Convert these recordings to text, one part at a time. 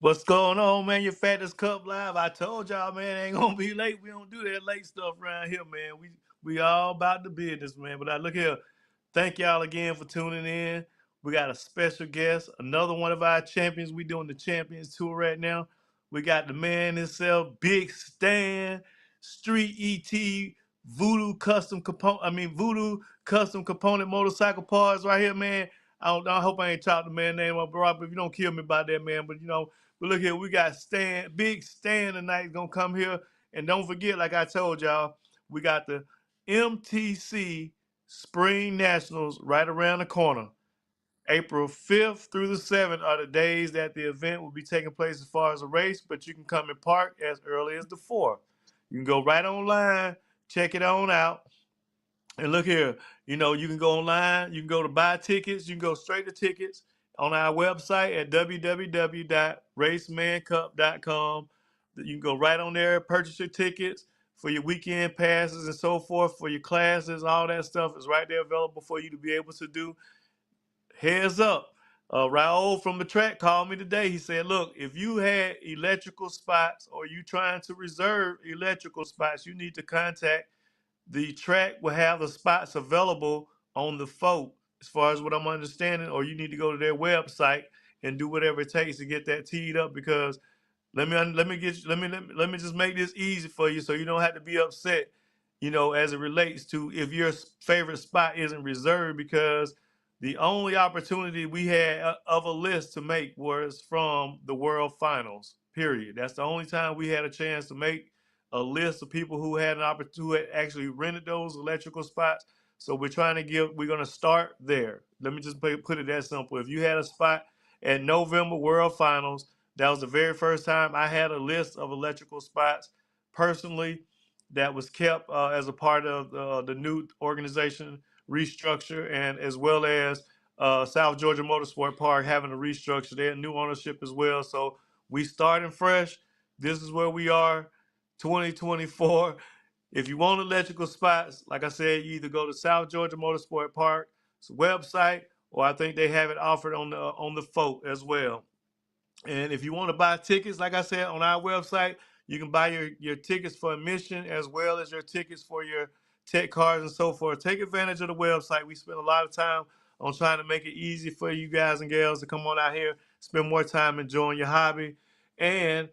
What's going on, man? Your Fattest Cup Live. I told y'all, man, it ain't gonna be late. We don't do that late stuff around here, man. We all about the business, man. But I look here. Thank y'all again for tuning in. We got a special guest, another one of our champions. We doing the Champions Tour right now. We got the man himself, Big Stan, Street ET, Voodoo Custom Component Motorcycle Parts right here, man. I hope I ain't chopped the man name up, bro. But if you don't kill me about that, man. But but look here, we got Big Stan tonight gonna come here. And don't forget, like I told y'all, we got the MTC Spring Nationals right around the corner. April 5th through the 7th are the days that the event will be taking place as far as a race, but you can come and park as early as the 4th. You can go right online, check it on out. And look here, you can go online, you can go to buy tickets, you can go straight to tickets on our website at www.racemancup.com. You can go right on there, purchase your tickets for your weekend passes and so forth, for your classes, all that stuff is right there available for you to be able to do. Heads up, Raul from the track called me today. He said, look, if you had electrical spots or you trying to reserve electrical spots, you need to contact the track will have the spots available on the folk, as far as what I'm understanding, or you need to go to their website and do whatever it takes to get that teed up. Because let me just make this easy for you, so you don't have to be upset, as it relates to if your favorite spot isn't reserved, because the only opportunity we had of a list to make was from the World Finals. Period. That's the only time we had a chance to make a list of people who had an opportunity, who had actually rented those electrical spots. So we're going to start there. Let me just put it that simple. If you had a spot at November World Finals, that was the very first time I had a list of electrical spots personally that was kept as a part of the new organization restructure, and as well as South Georgia Motorsport Park having a restructure. They had new ownership as well. So we starting fresh. This is where we are, 2024. If you want electrical spots, like I said, you either go to South Georgia Motorsport Park's website, or I think they have it offered on the folk as well. And if you want to buy tickets, like I said, on our website, you can buy your tickets for admission as well as your tickets for your tech cards and so forth. Take advantage of the website. We spend a lot of time on trying to make it easy for you guys and gals to come on out here, spend more time enjoying your hobby. And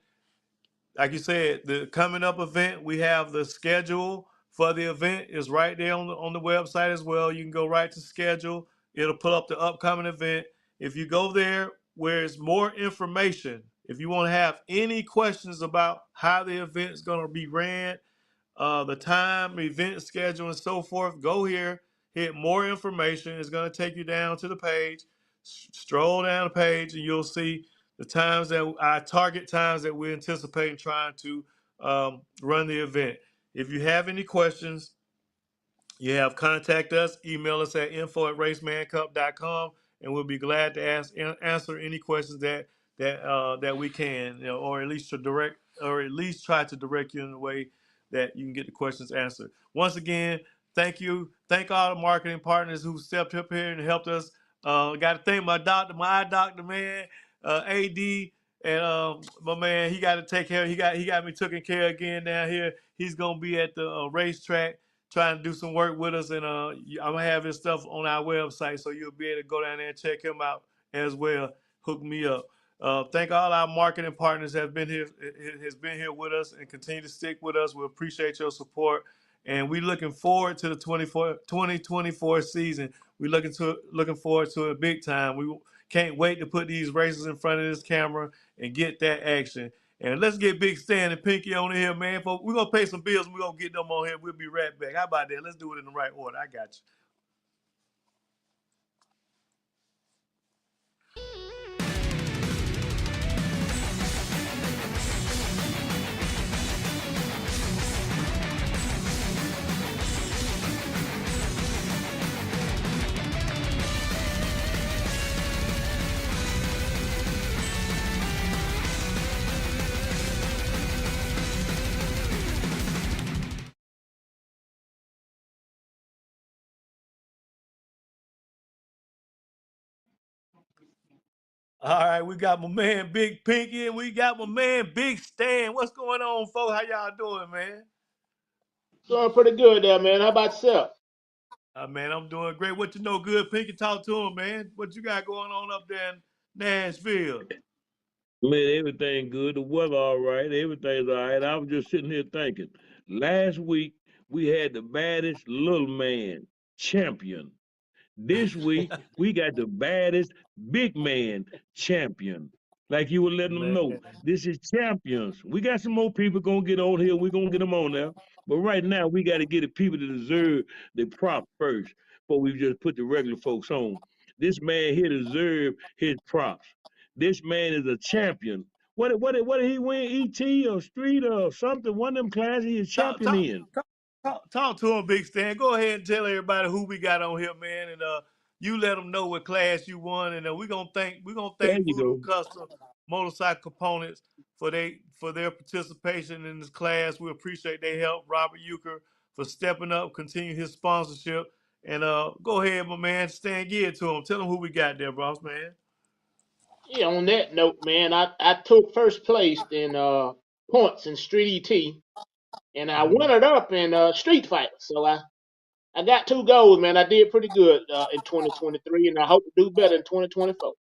like you said, the coming up event, we have the schedule for the event is right there on the website as well. You can go right to schedule. It'll pull up the upcoming event. If you go there where it's more information, if you want to have any questions about how the event's going to be ran, the time, event schedule, and so forth, go here, hit more information. It's going to take you down to the page. Stroll down the page, and you'll see the times that our target times that we're anticipating trying to run the event. If you have any questions, you have contact us, email us at info@racemancup.com, and we'll be glad to answer any questions that we can, or at least try to direct you in a way that you can get the questions answered. Once again, thank you. Thank all the marketing partners who stepped up here and helped us. Got to thank my eye doctor, man, AD, and my man. He got to take care. He got me taken care of again down here. He's gonna be at the racetrack trying to do some work with us, and I'm gonna have his stuff on our website, so you'll be able to go down there and check him out as well. Hook me up. Thank all our marketing partners that has been here with us and continue to stick with us. We appreciate your support, and we're looking forward to the 2024 season. We're looking forward to it big time. We can't wait to put these races in front of this camera and get that action. And let's get Big Stan and Pinky on here, man. We're going to pay some bills and we're going to get them on here. We'll be right back. How about that? Let's do it in the right order. I got you. All right, we got my man Big Pinky and we got my man Big Stan. What's going on, folks? How y'all doing, man? Doing pretty good there, man. How about yourself? Man, I'm doing great. What you know, good Pinky? Talk to him, man. What you got going on up there in Nashville? Man, everything good. The weather all right. Everything's all right. I was just sitting here thinking. Last week we had the baddest little man champion. This week we got the baddest big man champion. Like you were letting them Man, know, this is champions. We got some more people gonna get on here. We're gonna get them on there. But right now we got to get the people that deserve the prop first before we just put the regular folks on. This man here deserve his props. This man is a champion. What did he win? ET or Street or something? One of them classes he is talk, champion talk, in. talk to him, Big Stan. Go ahead and tell everybody who we got on here, man, and you let them know what class you won, and we gonna thank There you Voodoo go. Custom Motorcycle Components for their participation in this class. We appreciate their help. Robert Euchre for stepping up, continue his sponsorship, and go ahead, my man, Stan, give it to him. Tell him who we got there, boss man. Yeah, on that note, man, I took first place in points in Street ET, and I won Mhm. it up in Street Fighter. So I got two goals, man. I did pretty good in 2023, and I hope to do better in 2024.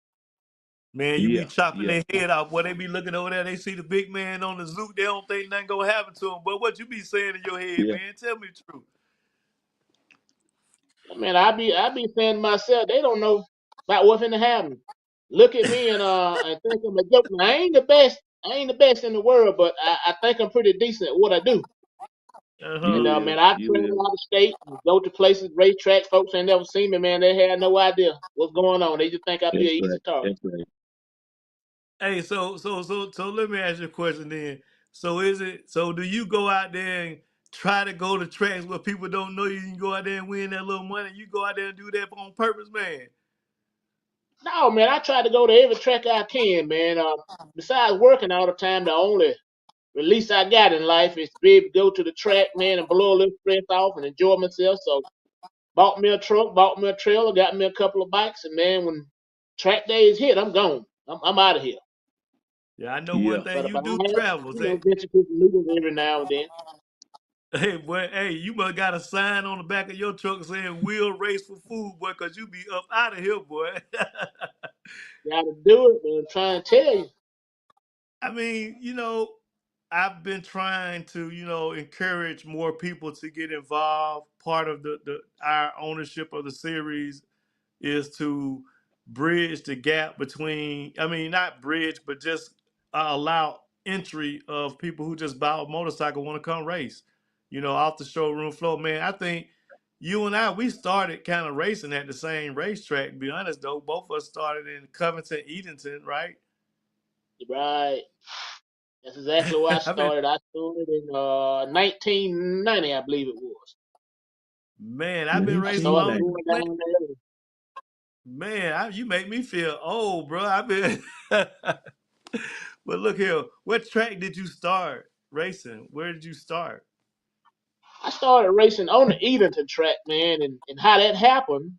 Man, you be Yeah, chopping yeah. their head off. Boy, they be looking over there. They see the big man on the Zook. They don't think nothing gonna happen to him. But what you be saying in your head, Yeah. man? Tell me the truth. Man, I be saying to myself, they don't know about what's finna happen. Look at me and think I'm a joke. Now, I ain't the best. I ain't the best in the world, but I think I'm pretty decent at what I do. Uh You huh. And is. man, I've You traveled is. out of state and go to places, racetracks. Folks ain't never seen me, man. They had no idea what's going on. They just think I'd be That's an easy right. target. That's right. Hey, so let me ask you a question then. So do you go out there and try to go to tracks where people don't know you can go out there and win that little money? You go out there and do that on purpose, man. No, man, I try to go to every track I can, man. Besides working all the time, the only release I got in life is to be able to go to the track, man, and blow a little stress off and enjoy myself. So bought me a truck, bought me a trailer, got me a couple of bikes, and man, when track days hit, I'm gone. I'm out of here. Yeah, I know one Yeah. thing But if you I do have, travels, eh? venture to some new ones every now and then. Hey, boy, hey, you must got a sign on the back of your truck saying "We'll race for food," boy, cause you be up out of here, boy. Gotta do it, man. I'm trying to tell you. I mean, I've been trying to, encourage more people to get involved. Part of the our ownership of the series is to bridge the gap between, I mean, not bridge, but just allow entry of people who just buy a motorcycle want to come race, off the showroom floor. Man, I think you and I, we started kind of racing at the same racetrack. To be honest, though, both of us started in Covington, Edenton, right? Right. That's exactly where I I've been, started. I started in 1990, I believe it was. man, I've been I racing started long. 1990. going Man, down there. man, you make me feel old, bro. I've been. But look here, what track did you start racing? Where did you start? I started racing on the Edenton track, man, and how that happened.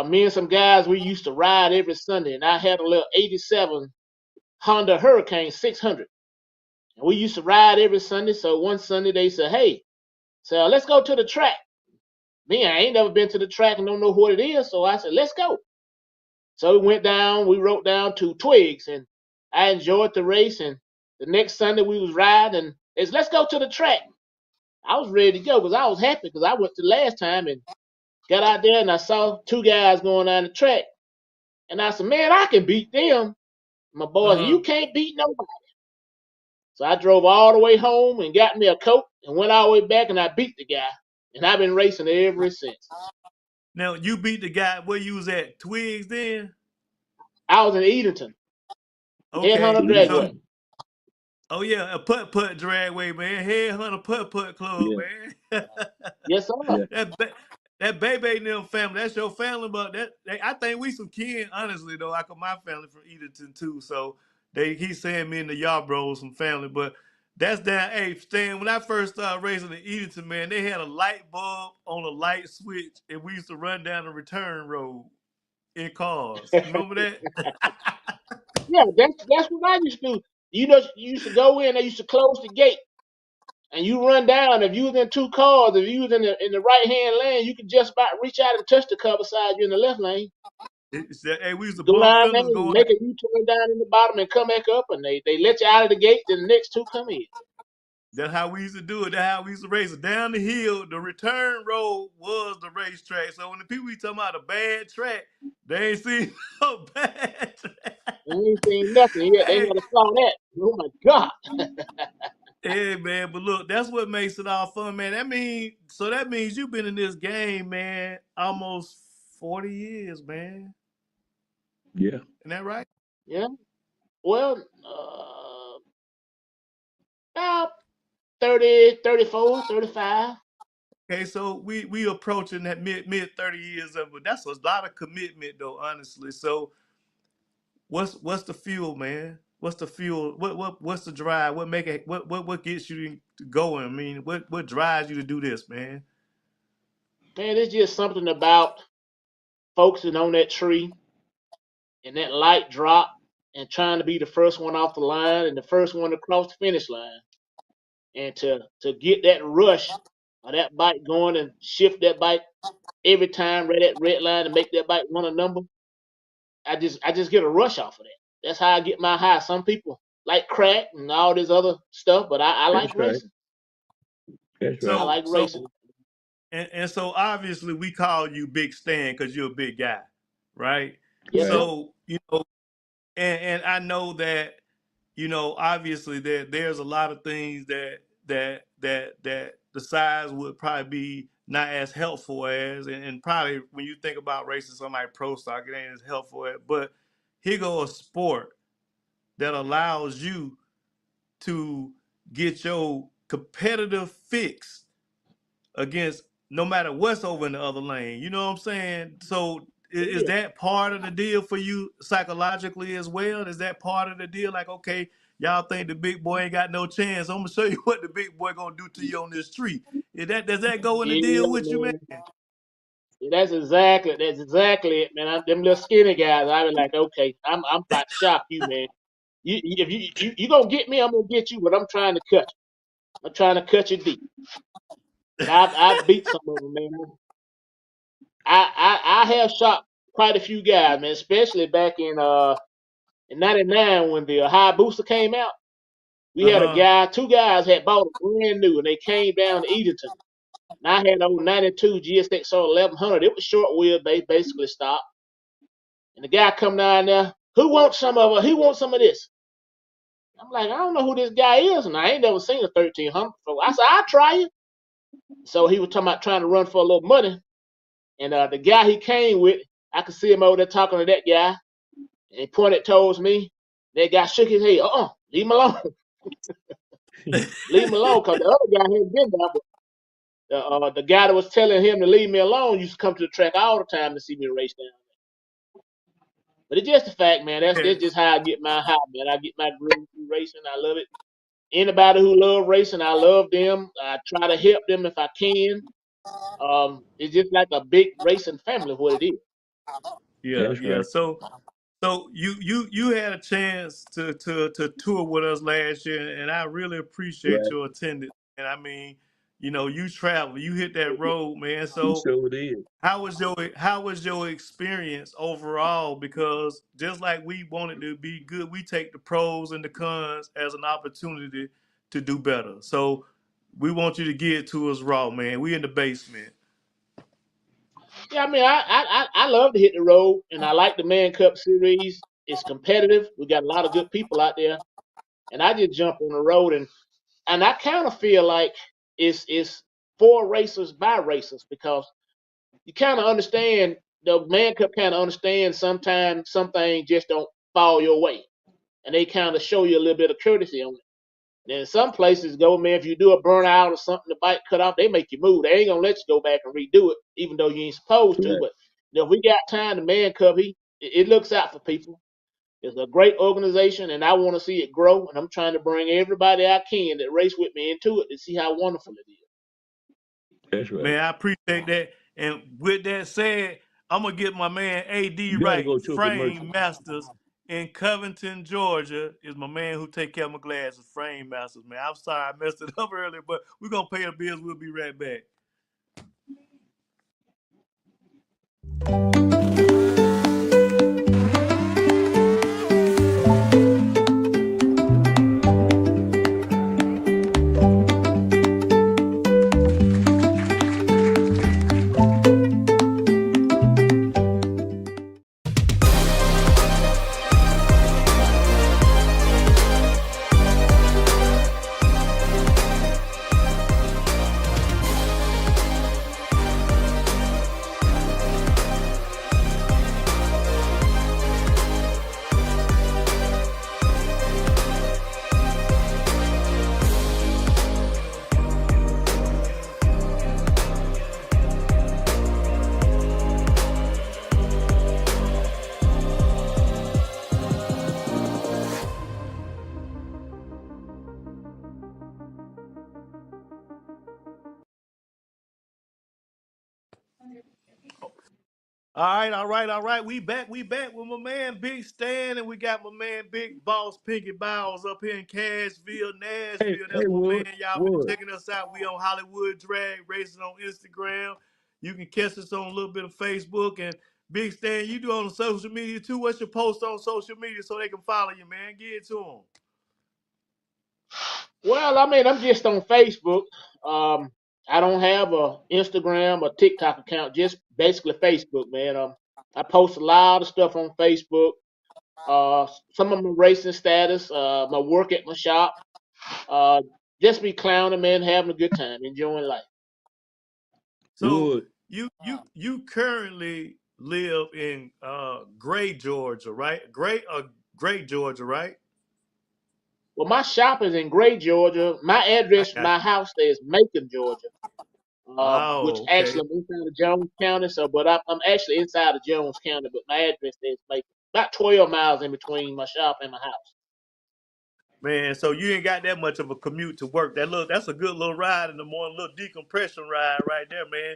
Me and some guys, we used to ride every Sunday, and I had a little '87 Honda Hurricane 600, and we used to ride every Sunday. So one Sunday they said, "Hey, so let's go to the track." Me, I ain't never been to the track and don't know what it is, so I said, "Let's go." So we went down, we rode down to Twigs, and I enjoyed the race. And the next Sunday we was riding, and it's let's go to the track. I was ready to go because I was happy because I went the last time and got out there and I saw two guys going down the track. And I said, man, I can beat them. My Uh boys, huh. you can't beat nobody. So I drove all the way home and got me a coat and went all the way back and I beat the guy. And I've been racing ever since. Now you beat the guy where you was at Twigs then. I was in Edenton, Okay, Headhunter so Dragway. Eaton. oh yeah, a putt putt dragway, man. Headhunter putt putt club, Yeah. man. Yes, sir. Yeah. that ba- that baby and them family, that's your family, but I think we some kin, honestly though. Like my family from Edenton too, so he's saying me and the y'all bros some family, but that's down. Hey, Stan, when I first started racing in Edenton, man, they had a light bulb on a light switch, and we used to run down the return road. in cars. Remember that? Yeah, that's what I used to do. You know, you used to go in, they used to close the gate, and you run down. If you was in two cars, if you was in the right hand lane, you could just about reach out and touch the car beside you in the left lane. Hey, we used to Go bump down there fenders and going. make a U-turn down in the bottom and come back up, and they let you out of the gate. Then the next two come in. That's how we used to do it. That's how we used to race it. Down the hill, the return road was the racetrack. So when the people be talking about a bad track, they ain't seen no bad track. They ain't seen nothing yet. They Hey, never saw that. Oh my God! hey, man, but look, that's what makes it all fun, man. That means you've been in this game, man, almost 40 years, man. Yeah. Isn't that right? Yeah. Well, about 30, 34, 35. Okay, so we approaching that mid 30 years of it. That's a lot of commitment, though, honestly. So what's the fuel, man? What's the fuel? What's the drive? What make it? What gets you going? I mean, what drives you to do this, man? Man, it's just something about focusing on that tree and that light drop and trying to be the first one off the line and the first one across the finish line. And to get that rush or that bike going and shift that bike every time right at red line and make that bike run a number, I just get a rush off of that. That's how I get my high. Some people like crack and all this other stuff, but I like That's right. racing. That's I right. So like so racing. and so obviously we call you Big Stan because you're a big guy, right? Yes, Right. sir. So and I know that obviously there's a lot of things that the size would probably be not as helpful as, and probably when you think about racing somebody pro stock, it ain't as helpful as. But here go a sport that allows you to get your competitive fix against no matter what's over in the other lane. You know what I'm saying? So is Yeah. that part of the deal for you psychologically as well? Is that part of the deal? Like, okay, y'all think the big boy ain't got no chance. I'm gonna show you what the big boy gonna do to you on this tree. Does that go in the Yeah, deal with you, man? man. Yeah, that's exactly it, man. Them little skinny guys, I was like, okay, I'm about to shock you, man. If you gonna get me, I'm gonna get you, but I'm trying to cut you. I'm trying to cut you deep. But I beat some of them, man. I have shot quite a few guys, man, especially back in '99 when the high booster came out. We had a Uh-huh. guy, two guys had bought it brand new, and they came down to Edenton. And I had an old '92 GSXR 1100. It was short wheelbase, basically stopped. And the guy come down there, who wants some of it? Who wants some of this? I'm like, I don't know who this guy is, and I ain't never seen a 1300 before. I said, I'll try it. So he was talking about trying to run for a little money. And the guy he came with, I could see him over there talking to that guy. And he pointed towards me. That guy shook his head. Leave him alone. Leave him alone, because the other guy had been there. But the guy that was telling him to leave me alone used to come to the track all the time to see me race down. But it's just the fact, man. That's Yeah, just how I get my high, man. I get my groove through racing. I love it. Anybody who love racing, I love them. I try to help them if I can. It's just like a big racing family, what it is. yeah, That's yeah. right. So you had a chance to tour with us last year, and I really appreciate Right. your attendance. And I mean, you travel, you hit that road, man. You So sure did. how was your experience overall? Because just like we wanted to be good, we take the pros and the cons as an opportunity to do better. So we want you to give it to us raw, man. We in the basement. Yeah, I mean, I love to hit the road, and I like the Man Cup series. It's competitive. We got a lot of good people out there, and I just jump on the road, and I kind of feel like it's for racers by racers, because you kind of understand the Man Cup kind of understands sometimes some things just don't fall your way, and they kind of show you a little bit of courtesy on it. Then some places go, man, if you do a burnout or something, the bike cut off, they make you move. They ain't gonna let you go back and redo it, even though you ain't supposed to. Right. But if we got time, the Man Cub, it looks out for people. It's a great organization, and I want to see it grow. And I'm trying to bring everybody I can that race with me into it to see how wonderful it is. That's right. Man, I appreciate that. And with that said, I'm gonna get my man AD You got to right. go to a commercial. Frame Masters in Covington, Georgia, is my man who take care of my glasses. Frame Masters, man. I'm sorry I messed it up earlier, but we're gonna pay the bills. We'll be right back. All right. We back with my man Big Stan, and we got my man Big Boss Pinky Bowers up here in Cashville, Hey, Nashville. hey, That's my Wood, man. Y'all been Wood. checking us out. We on Hollywood Drag Racing on Instagram. You can catch us on a little bit of Facebook. And Big Stan, you do on social media too. What's your post on social media so they can follow you, man? Get it to them. Well, I mean, I'm just on Facebook. Um, I don't have a Instagram or TikTok account. Just basically Facebook, man. I post a lot of stuff on Facebook. Some of my racing status, my work at my shop. Uh, just be clowning, man, having a good time, enjoying life. So Wood. you currently live in Gray, Georgia, right? Gray, Georgia, right? Well, my shop is in Gray, Georgia. My I address for got my house there is Macon, Georgia, you. which Oh, okay. actually I'm inside of Jones County. So, but I'm actually inside of Jones County, but my address there is Macon. About 12 miles in between my shop and my house. Man, so you ain't got that much of a commute to work. That's a good little ride in the morning, little decompression ride right there, man.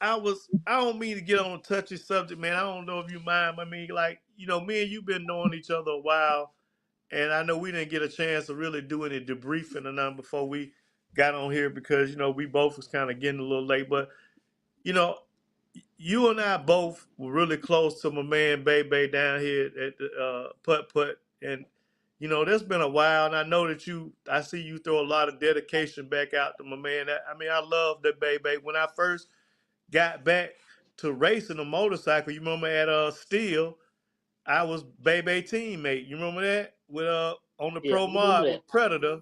I don't mean to get on a touchy subject, man. I don't know if you mind. I mean, like, me and you been knowing each other a while, and I know we didn't get a chance to really do any debriefing or nothing before we got on here because, we both was kind of getting a little late. But, you know, you and I both were really close to my man Bebe down here at the Putt Putt, and there's been a while, and I know that I see you throw a lot of dedication back out to my man. I mean, I love that Bebe. When I first got back to racing a motorcycle, you remember at Steel, I was Bebe teammate. You remember that with on the Yeah, Pro I remember Mod that. with Predator.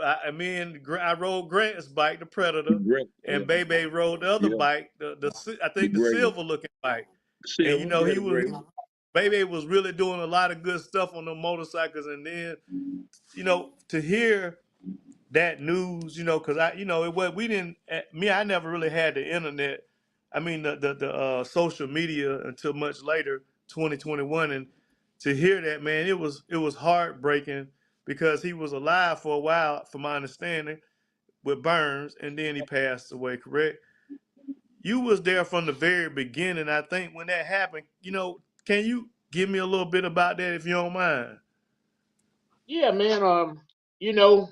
I rode Grant's bike, the The Predator, great, and Bebe rode the other yeah, bike, I the think the great one. silver looking bike. And Silver, yeah, the great one. Bebe was really doing a lot of good stuff on the motorcycles. And then to hear that news, because it was we didn't me I never really had the internet. I mean the social media until much later, 2021, and to hear that, man, it was heartbreaking because he was alive for a while, from my understanding, with Burns, and then he passed away. Correct? You was there from the very beginning. I think when that happened, can you give me a little bit about that if you don't mind? Yeah, man. You know,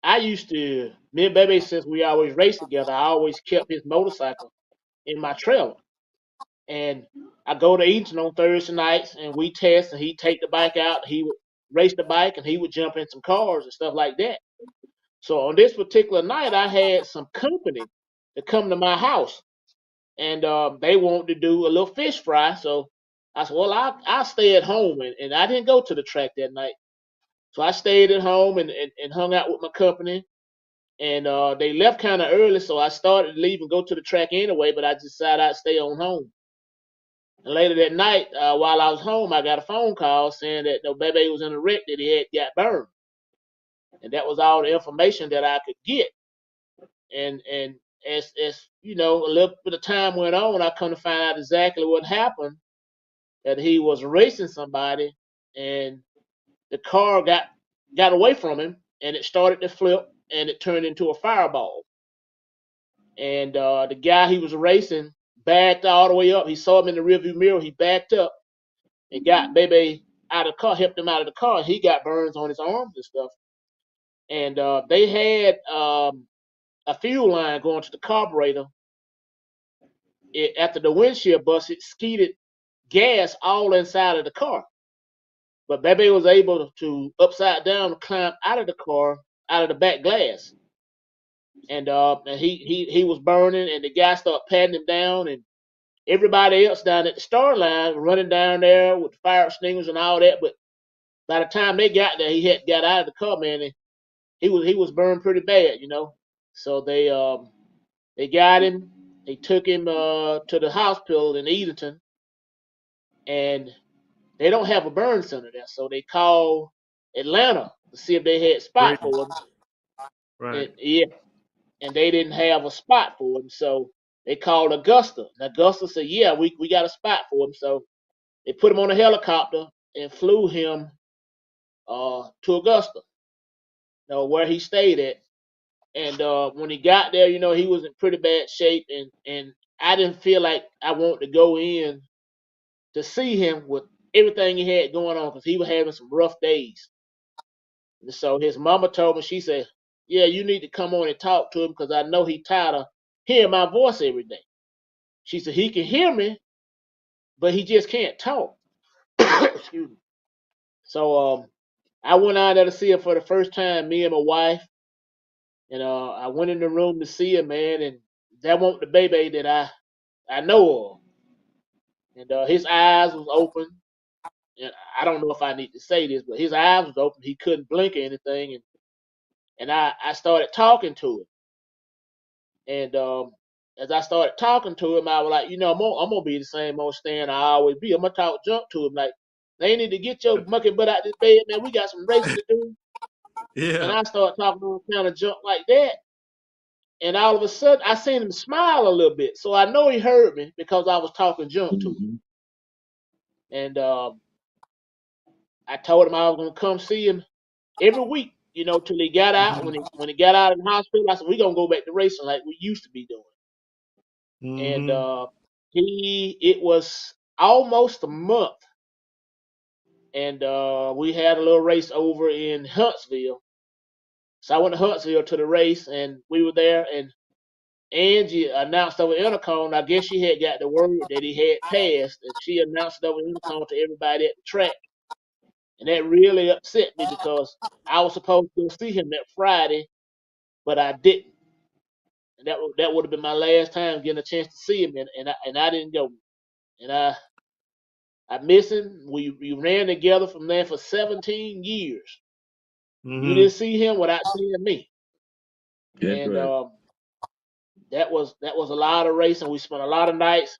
I used to me and Baby since we always raced together. I always kept his motorcycle in my trailer, and I go to Eaton on Thursday nights, and we test, and he'd take the bike out. He would race the bike, and he would jump in some cars and stuff like that. So on this particular night, I had some company to come to my house, and they wanted to do a little fish fry. So I said, well, I'll stay at home, and I didn't go to the track that night. So I stayed at home and hung out with my company. And they left kind of early, so I started to leave and go to the track anyway. But I decided I'd stay on home. And later that night, while I was home, I got a phone call saying that no baby was in a wreck, that he had got burned, and that was all the information that I could get. And as you know, a little bit of time went on, I come to find out exactly what happened. That he was racing somebody, and the car got away from him, and it started to flip, and it turned into a fireball. And the guy he was racing backed all the way up. He saw him in the rearview mirror. He backed up and got Bebe out of the car, helped him out of the car. He got burns on his arms and stuff. And they had a fuel line going to the carburetor. After the windshield busted, skeeted gas all inside of the car. But Bebe was able to upside down climb out of the car, out of the back glass. And he was burning, and the guy started patting him down, and everybody else down at the start line running down there with the fire extinguishers and all that. But by the time they got there, he had got out of the car, man, and he was burned pretty bad, you know. So they got him. They took him to the hospital in Edenton, and they don't have a burn center there, so they called Atlanta to see if they had spot Great. for him. Right. And yeah, and they didn't have a spot for him, so they called Augusta. And Augusta said, "Yeah, we got a spot for him." So they put him on a helicopter and flew him to Augusta, you know, where he stayed at. And when he got there, you know, he was in pretty bad shape, and I didn't feel like I wanted to go in to see him with everything he had going on because he was having some rough days. And so his mama told me, she said, "Yeah, you need to come on and talk to him because I know he tired of hearing my voice every day." She said he can hear me, but he just can't talk. Excuse me. So I went out there to see him for the first time, me and my wife, and I went in the room to see him, man, and that wasn't the baby that I know of. And his eyes was open. And I don't know if I need to say this, but his eyes was open. He couldn't blink or anything, and I started talking to him. And as I started talking to him, I was like, you know, I'm gonna be the same old Stan I always be. I'm gonna talk junk to him, like, they need to get your monkey butt out this bed, man. We got some racing to do. And Yeah. I started talking all kind of junk like that. And all of a sudden, I seen him smile a little bit, so I know he heard me because I was talking junk to him. Mm-hmm. And I told him I was gonna come see him every week, you know, till he got out. When he got out of the hospital, I said we gonna go back to racing like we used to be doing. And Mm-hmm. it was almost a month, and we had a little race over in Huntsville. So I went to Huntsville to the race, and we were there, and Angie announced over intercom. I guess she had got the word that he had passed, and she announced it over intercom to everybody at the track, and that really upset me because I was supposed to go see him that Friday, but I didn't. And that would have been my last time getting a chance to see him, and I didn't go. And I miss him. We ran together from there for 17 years. You Mm-hmm. didn't see him without seeing me, That's and right. that was a lot of racing. We spent a lot of nights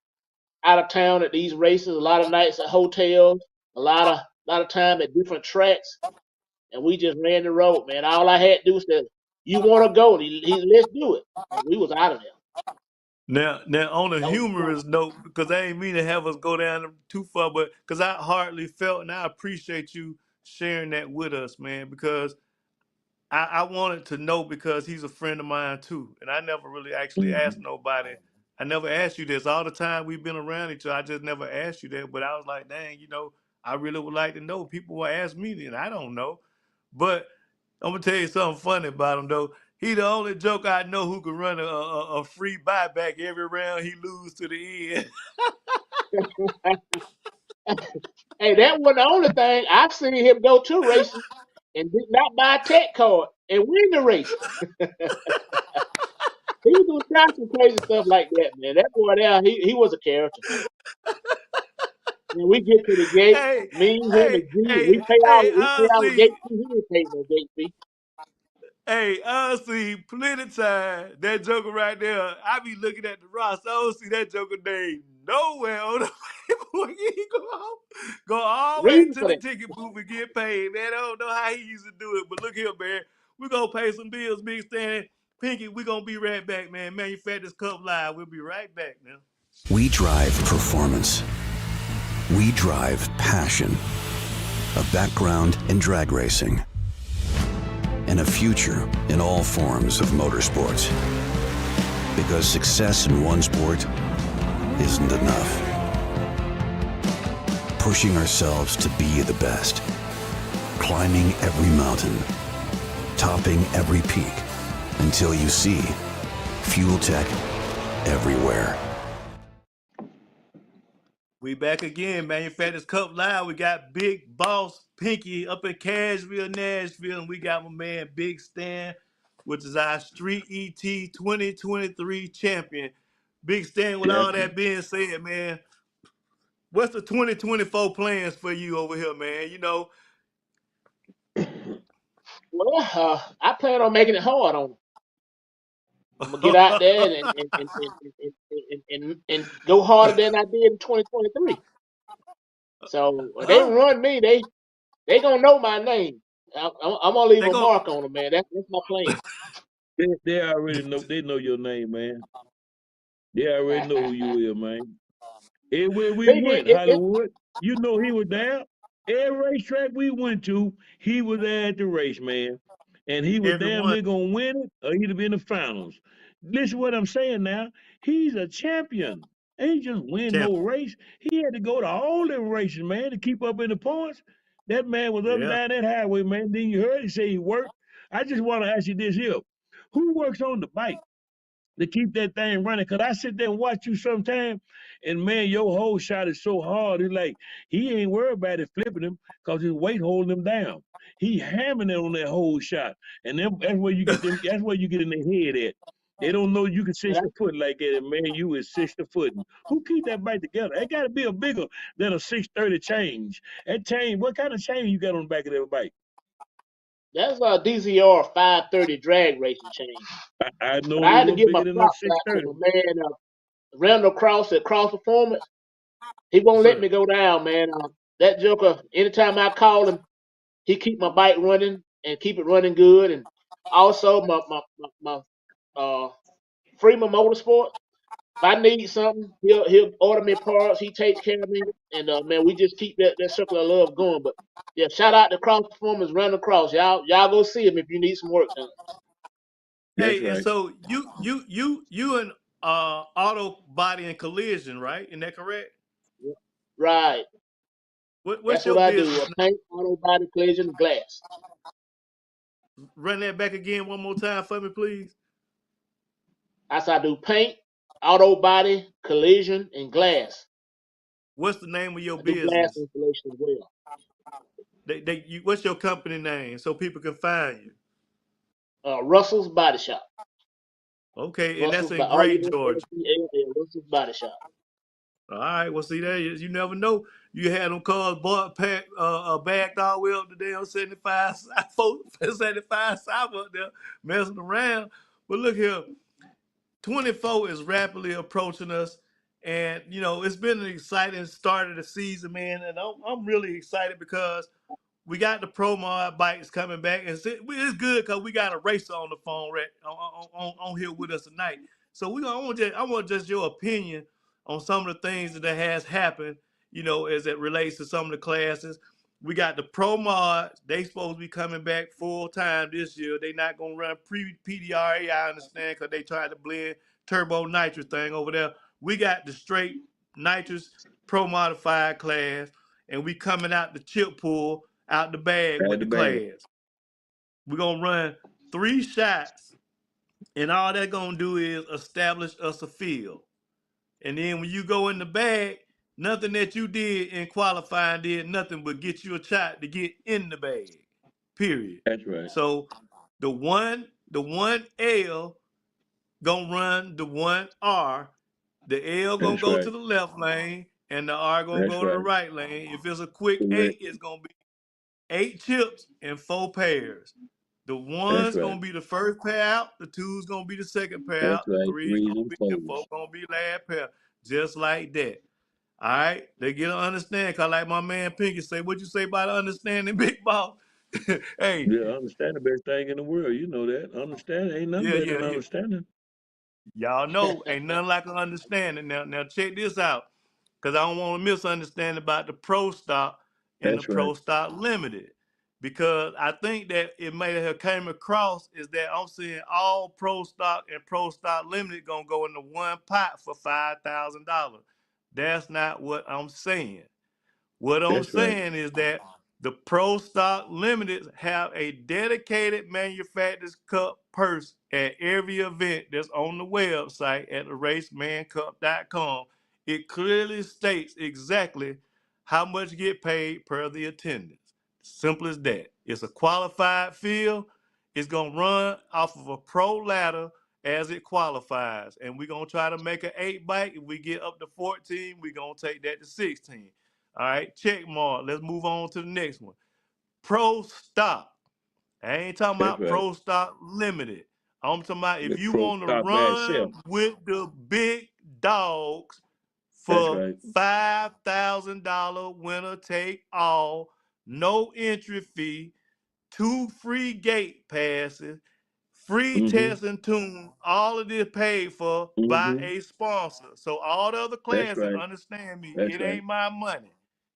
out of town at these races, a lot of nights at hotels, a lot of time at different tracks, and we just ran the road, man. All I had to do was say, "You want to go?" And let's do it, and we was out of there. Now, on a That was humorous note, because I ain't mean to have us go down too far, but because I hardly felt, and I appreciate you sharing that with us, man, because I wanted to know because he's a friend of mine too, and I never really actually asked Mm-hmm. nobody. I never asked you this all the time we've been around each other. I just never asked you that, but I was like, dang, I really would like to know. People will ask me, and I don't know. But I'm gonna tell you something funny about him though. He the only joke I know who can run a free buyback every round he lose to the end. hey, that wasn't the only thing. I've seen him go to races and did not buy a tech card and win the race. He was doing some crazy stuff like that, man. That boy there, he was a character. When we get to the gate, hey, me, him, hey, and G, hey, we pay our honestly, gate fee. He didn't pay no gate fee. hey, honestly, plenty time. That joker right there, I be looking at the roster. I don't see that joker name nowhere on the paperwork. He go all the way Reason to for the that. ticket booth and get paid, man. I don't know how he used to do it, but look here, man. We gonna pay some bills, Big Stan. Pinky, we gonna be right back, man. Manufacturers Cup Live. We'll be right back now. We drive performance. We drive passion. A background in drag racing. And a future in all forms of motorsports. Because success in one sport isn't enough. Pushing ourselves to be the best. Climbing every mountain. Topping every peak. Until you see Fuel Tech everywhere. We back again, Manufacturers Cup Live. We got Big Boss Pinky up in Cashville, Nashville, and we got my man Big Stan, which is our Street ET 2023 champion. Big Stan, with Yes. all that being said, man, what's the 2024 plans for you over here, man? You know, Well, I plan on making it hard on them. I'm gonna get out there and go harder than I did in 2023. So when they huh? run me, they gonna know my name. I'm gonna leave They a go. mark on them, man. That's my plan. They already know. They know your name, man. They already know who you is, man. Everywhere we Think went, it Hollywood, you know he was there. Every racetrack we went to, he was there at the race, man. And he was damn Everyone. near gonna win it, or he'd have been in the finals. Listen what I'm saying now. He's a champion. Ain't just win no Champion. race. He had to go to all them races, man, to keep up in the points. That man was up and Yeah. down that highway, man. Then you heard he say he worked. I just want to ask you this here. Who works on the bike to keep that thing running? Cause I sit there and watch you sometime, and man, your whole shot is so hard. It's like he ain't worried about it flipping him, cause his weight holding him down. He hammering it on that whole shot, and then that's where you get them. That's where you get in their head at. They don't know you can 60 foot like that, and man, you is 60 foot. Who keep that bike together? It got to be a bigger than a 630 change. That chain, what kind of chain you got on the back of that bike? that's a DZR 530 drag racing chain. I But know I they had to were give my bigger than a props out to 630. my man Randall Cross at Cross Performance. He won't let Sir. me go down, man. That Joker, anytime I call him, he keep my bike running and keep it running good. And also my Freeman Motorsport. If I need something, he'll order me parts. He takes care of me, and man, we just keep that circle of love going. But yeah, shout out to Cross Performance, Randall Cross. Y'all go see him if you need some work done. That's Hey, and right. so you and auto body and collision, right? Isn't that correct? Right, What's that's what your I do. business? Paint, auto body, collision, and glass. Run that back again one more time for me, please. I do paint, auto body, collision, and glass. What's the name of your I do glass business? installation as well. What's your company name so people can find you? Russell's Body Shop. Okay, and that's in Great Georgia. RUSSLL, Russell's Body Shop. All right. Well, see there, you never know. You had them cars bought, packed, backed all the way up to damn 75, 75 south up there, messing around. But look here, 24 is rapidly approaching us, and you know it's been an exciting start of the season, man. And I'm really excited because we got the Pro Mod bikes coming back, and it's good because we got a racer on the phone right on here with us tonight. So I want just your opinion on some of the things that has happened, you know, as it relates to some of the classes. We got the Pro Mods. They supposed to be coming back full time this year. They not gonna run pre PDRA, I understand, because they tried to blend turbo nitrous thing over there. We got the straight nitrous pro modified class, and we coming out the chip pool out the bag Had with the the bag. class. We're gonna run 3 shots, and all that's gonna do is establish us a field. And then when you go in the bag, nothing that you did in qualifying did nothing but get you a shot to get in the bag. Period. That's right. So the one L gonna run the one R. The L gonna That's go to right. the left lane, and the R gonna That's go to the right. right lane. If it's a quick Correct. 8, it's gonna be 8 chips and 4 pairs. The That's one's right. gonna be the first pair out, the two's gonna be the second pair That's out, the right. three's Threes gonna and be, and four fours. gonna be last pair. Just like that. All right? They get to understand, cause like my man Pinky say, what you say about understanding, big boss? Hey, Yeah, understand the best thing in the world. You know that. Understand ain't nothing yeah, better yeah, than yeah. understanding. Y'all know ain't nothing like an understanding. Now check this out, because I don't want to misunderstand about the Pro Stock and the That's right. Pro Stock Limited. Because I think that it may have came across is that I'm seeing all Pro Stock and Pro Stock Limited gonna go into one pot for $5,000. That's not what I'm saying. What I'm That's right. saying is that the Pro Stock Limited have a dedicated manufacturer's cup purse at every event that's on the website at theracemancup.com. It clearly states exactly how much get paid per the attendance. Simple as that. It's a qualified field. It's gonna run off of a pro ladder as it qualifies. And we're gonna try to make an 8 bike. If we get up to 14, we're gonna take that to 16. All right, check mark. Let's move on to the next one. Pro Stock. I ain't talking That's about right. Pro Stock Limited. I'm talking about if The you pro want to stock by itself. run with the big dogs That's for right. $5,000 winner take all, no entry fee, 2 free gate passes, free Mm-hmm. test and tune, all of this paid for by Mm-hmm. a sponsor. So all the other That's classes, right. understand me, That's it right. ain't my money.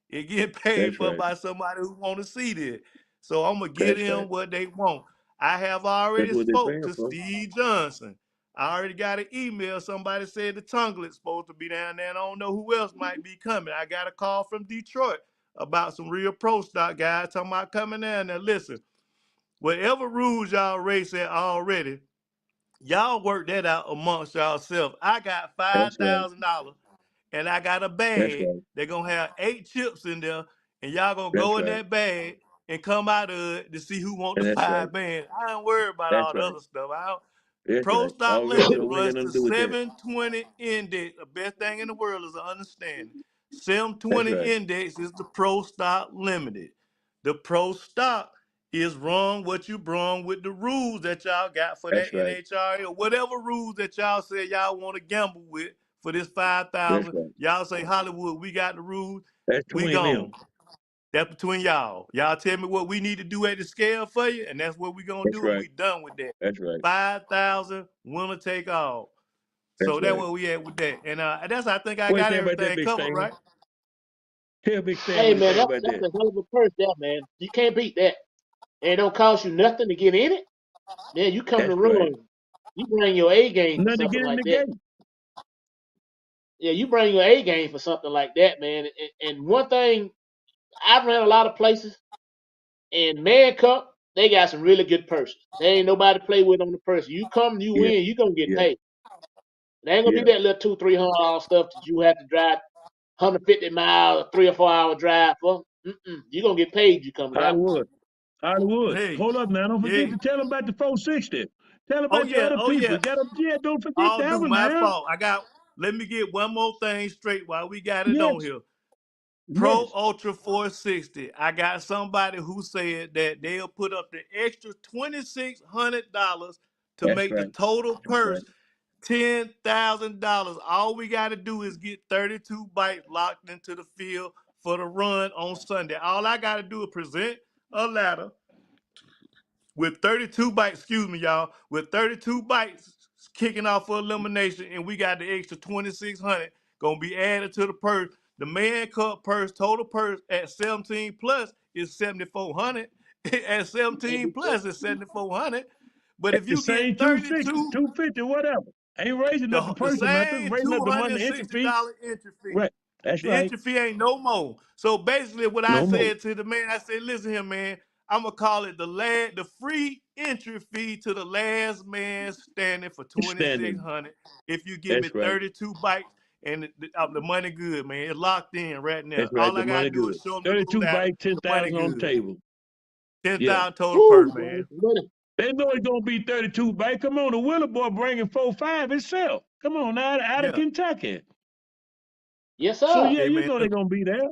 It get paid That's for right. by somebody who want to see this. So I'm gonna get That's right. them what they want. I have That's already what they're spoke paying to for. Steve Johnson. I already got an email. Somebody said the Tunglet's supposed to be down there. And I don't know who else might be coming. I got a call from Detroit about some real pro stock guys talking about coming down there. Listen, whatever rules y'all race at already, y'all work that out amongst yourselves. I got That's right. $5,000 and I got a That's bag. right. They're gonna have 8 chips in there, and y'all gonna That's go in right. that bag and come out of it to see who want the And that's right. 5 bands. I ain't worried about That's all the right. other stuff. I don't, That's Pro right. Stock All the rest of Limited it, we ain't runs got nothing to to do with that. 720 index. The best thing in the world is an understanding. That's 720 right. index is the Pro Stock Limited. The Pro Stock is wrong what you brung with the rules that y'all got for that That's right. NHRA or whatever rules that y'all said y'all want to gamble with for this That's 5,000. right. Y'all say Hollywood, we got the rules. That's We between them. gone. That's between y'all. Y'all tell me what we need to do at the scale for you, and that's what we gonna That's do, and right. we done with that. That's right. 5,000, winner take all. That's So that's right. where we at with that. And that's I think I What do you got think about that, everything Big covered, Stan? right? Tell Big Stan Hey what you man, think about that's that. a hell of a purse there, man. You can't beat that. And it don't cost you nothing to get in it. Man, you come to That's right. run. You bring your A game for Nothing to something get in like the that. gate. Yeah, you bring your A game for something like that, man. And one thing, I've ran a lot of places, and Man Cup, they got some really good purses. There ain't nobody to play with on the purse. You come, you Yeah. win, you gonna get Yeah. paid. There ain't gonna be Yeah. that little $200-300 stuff that you have to drive 150 miles, 3 or 4 hour drive for. You gonna get paid. You come to that one. Hollywood. Hollywood. Hey, Hold up now. Don't forget hey. to tell them about the 460. Tell them Oh about your yeah, other oh people. yeah. Got them. Yeah, don't forget All that do one my now. fault. Let me get one more thing straight while we got it on Yes. here. Pro Yes. Ultra 460. I got somebody who said that they'll put up the extra $2,600 to That's make the right. total That's right. purse $10,000. All we got to do is get 32 bikes locked into the field for the run on Sunday. All I got to do is present a ladder with 32 bikes, excuse me, y'all, with 32 bikes kicking off for elimination, and we got the extra 2,600 gonna be added to the purse. The man cup purse, total purse at 17 plus is 7,400. At 17 plus is 7,400. But if The you same get 260, 32, 250, whatever. Ain't raising up the the purse or nothing. same Raising up the money, the entry fee. $260 entry fee. Right. That's The right. entry fee ain't no more. So basically, what I No more. said to the man, I said, "Listen here, man. I'm gonna call it the free entry fee to the last man standing for Standing. 2,600. If you give me That's right. 32 bikes and the money good, man. It's locked in right now. That's right. All The I gotta money do good. is show them the little 32 ladder. bike, The money 10,000 on the good. table. Yeah. 10,000 total per Woo, boy, man. money. They know it's gonna be 32 bike. Come on, the Wheeler boy bringing 4-5 itself. Come on now, out of Yeah. Kentucky. Yes, So sir. yeah, Hey you man. know they're Look. gonna be there.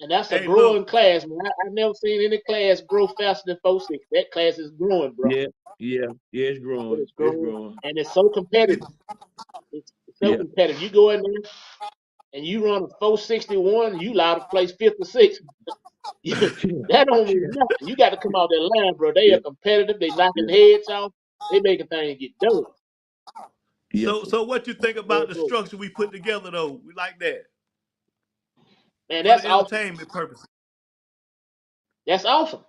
And that's a Hey, look. growing class, man. I've never seen any class grow faster than 460. That class is growing, bro. Yeah, yeah, yeah. It's It growing. is It's growing, growing. and it's so It, competitive. It's so Yeah. competitive. You go in there and you run a 461, you allowed to place 56. That don't mean nothing. You got to come out that line, bro. They Yeah. are competitive. They knocking Yeah. heads off. They making things get done. Yes, so sir. so what you think Real about the close. structure we put together though? We like that Man, for that's the awesome. entertainment purposes. That's awesome.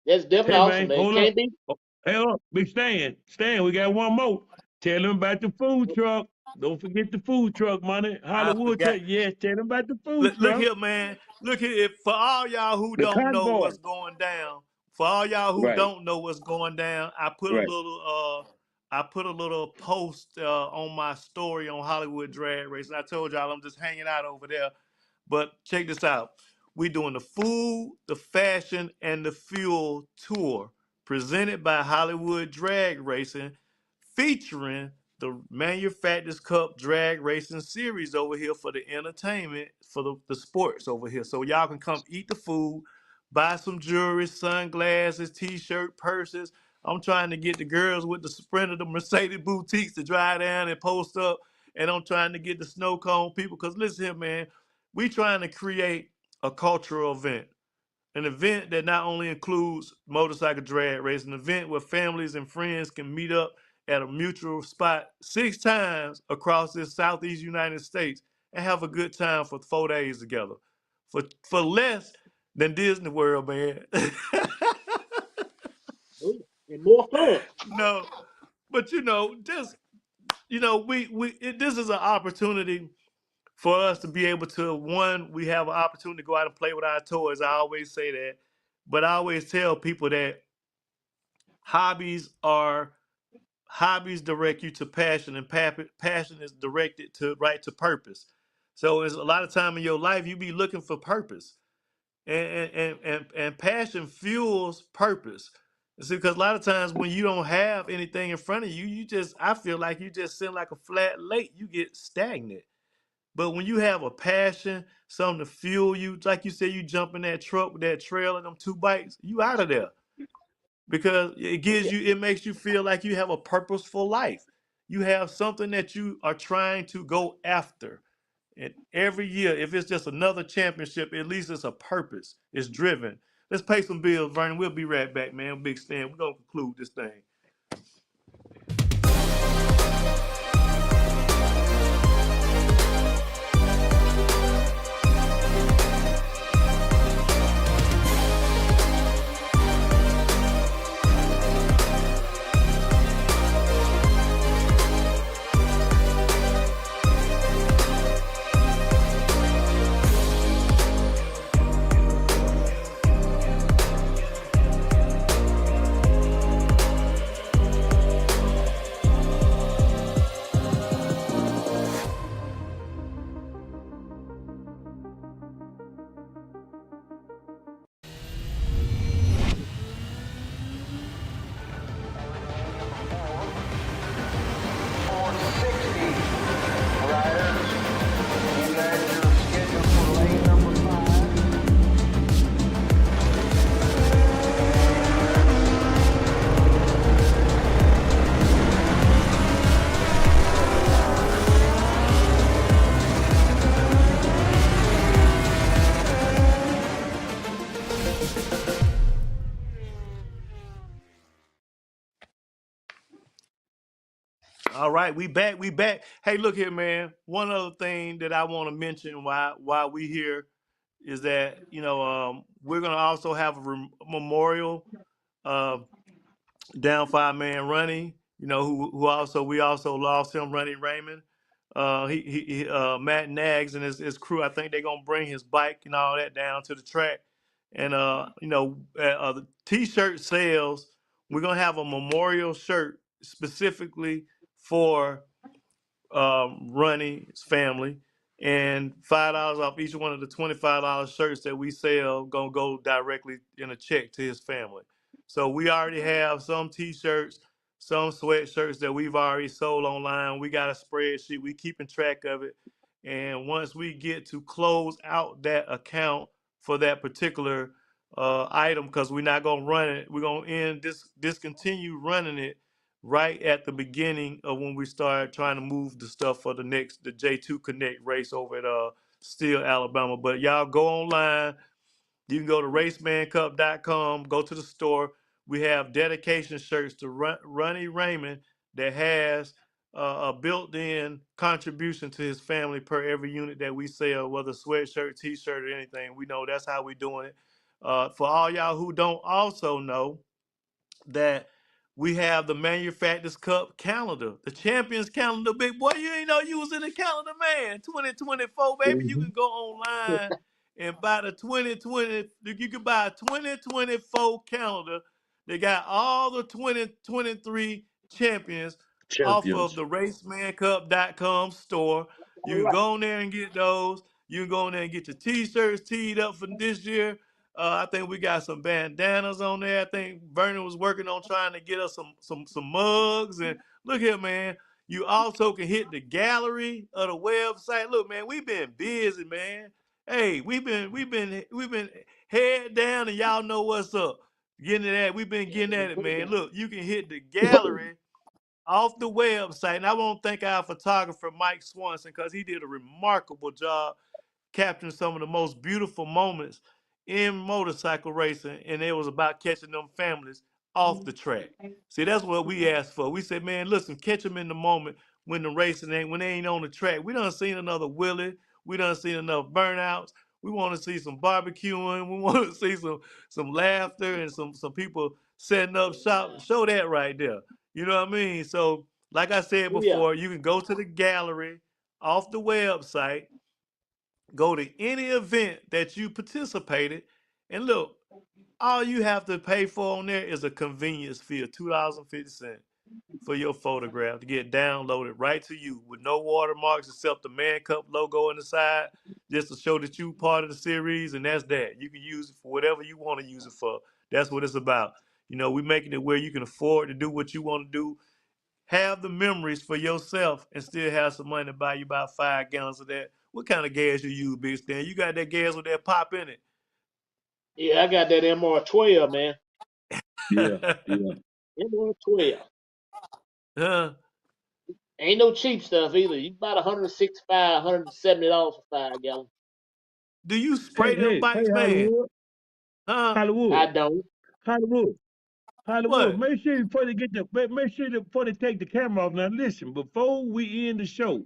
That's definitely Hey awesome, man, man. hold up. Can't be. Oh, hey up, Big Stan. Stan, we got one more. Tell them about the food truck. Don't forget the food truck money. I Hollywood, forgot. yes, tell them about the food Look truck. here, man. Look here. If, for all y'all who The don't know convoy. what's going down, for all y'all who Right, don't know what's going down, right. I put a little post on my story on Hollywood Drag Race, and I told y'all I'm just hanging out over there. But check this out. We doing the food, the fashion, and the fuel tour presented by Hollywood Drag Racing, featuring the Manufacturers Cup Drag Racing Series over here for the entertainment, for the sports over here. So y'all can come eat the food, buy some jewelry, sunglasses, t-shirt, purses. I'm trying to get the girls with the Sprinter, the Mercedes boutiques to drive down and post up. And I'm trying to get the snow cone people. Because listen here, man, we trying to create a cultural event. An event that not only includes motorcycle drag race, an event where families and friends can meet up at a mutual spot 6 times across this southeast United States and have a good time for 4 days together. For less than Disney World, man. And more fun. No, but just this is an opportunity for us to be able to, one, we have an opportunity to go out and play with our toys. I always say that, but I always tell people that hobbies are hobbies direct you to passion, and passion is directed to purpose. So it's a lot of time in your life you be looking for purpose, and passion fuels purpose. See, because a lot of times when you don't have anything in front of you, I feel like you just sit like a flat lake. You get stagnant. But when you have a passion, something to fuel you, like you said, you jump in that truck with that trail and them 2 bikes, you out of there. Because Oh yeah. it makes you feel like you have a purposeful life. You have something that you are trying to go after. And every year, if it's just another championship, at least it's a purpose. It's driven. Let's pay some bills, Vernon. We'll be right back, man. Big Stan. We're going to conclude this thing. All right, we back. We back. Hey, look here, man. One other thing that I want to mention why we here is that we're gonna also have a memorial uh, down for our man Runny. Who also we also lost him, Runny Raymond. Matt Nags and his crew. I think they're gonna bring his bike and all that down to the track. And the T-shirt sales. We're gonna have a memorial shirt specifically for Ronnie's family, and $5 off each one of the $25 shirts that we sell gonna go directly in a check to his family. So we already have some T-shirts, some sweatshirts that we've already sold online. We got a spreadsheet. We keeping track of it, and once we get to close out that account for that particular item, because we're not gonna run it, we're gonna discontinue running it right at the beginning of when we started trying to move the stuff for the J2 Connect race over at Steele, Alabama. But y'all go online. You can go to racemancup.com, go to the store. We have dedication shirts to Ronnie Raymond that has a built-in contribution to his family per every unit that we sell, whether sweatshirt, t-shirt, or anything. We know that's how we doing it. For all y'all who don't also know that We have the Manufacturers Cup calendar, the Champions calendar. Big boy, you ain't know you was in the calendar, man. 2024, baby. You Mm-hmm. can go online and buy the 2020. You can buy a 2024 calendar. They got all the 2023 champions off of Champions. the racemancup.com store. You All can right. go in there and get those. You can go in there and get your t-shirts teed up for this year. I think we got some bandanas on there. I think Vernon was working on trying to get us some mugs. And look here, man. You also can hit the gallery of the website. Look, man, we've been busy, man. Hey, we've been head down, and y'all know what's up. Getting it at, we've been Yeah, getting we've at it, been putting man. that. Look, you can hit the gallery off the website, and I want to thank our photographer Mike Swanson because he did a remarkable job capturing some of the most beautiful moments in motorcycle racing, and it was about catching them families off the track. See, that's what we asked for. We said, man, listen, catch them in the moment when the racing ain't when they ain't on the track. We done seen another Willie. We done seen enough burnouts. We want to see some barbecuing. We want to see some laughter and some people setting up shop. Show that right there. You know what I mean? So, like I said Oh, yeah. before, you can go to the gallery off the website, go to any event that you participated, and look, all you have to pay for on there is a convenience fee of $2.50 for your photograph to get downloaded right to you with no watermarks except the Man Cup logo on the side, just to show that you part of the series, and that's that. You can use it for whatever you want to use it for. That's what it's about. You know, we're making it where you can afford to do what you want to do, have the memories for yourself, and still have some money to buy you about 5 gallons of that. What kind of gas you use, Big Stan? You got that gas with that pop in Yeah, I got that MR12, man. Yeah, it? yeah. MR12. Huh? Ain't no cheap stuff either. You buy $165, $170 for 5 gallons. Do you Hey, spray them hey, hey, bikes, man? Hollywood, Huh? Hollywood, I don't. Hollywood, Hollywood. What? Make sure before they make sure that before they take the camera off. Now listen, before we end the show,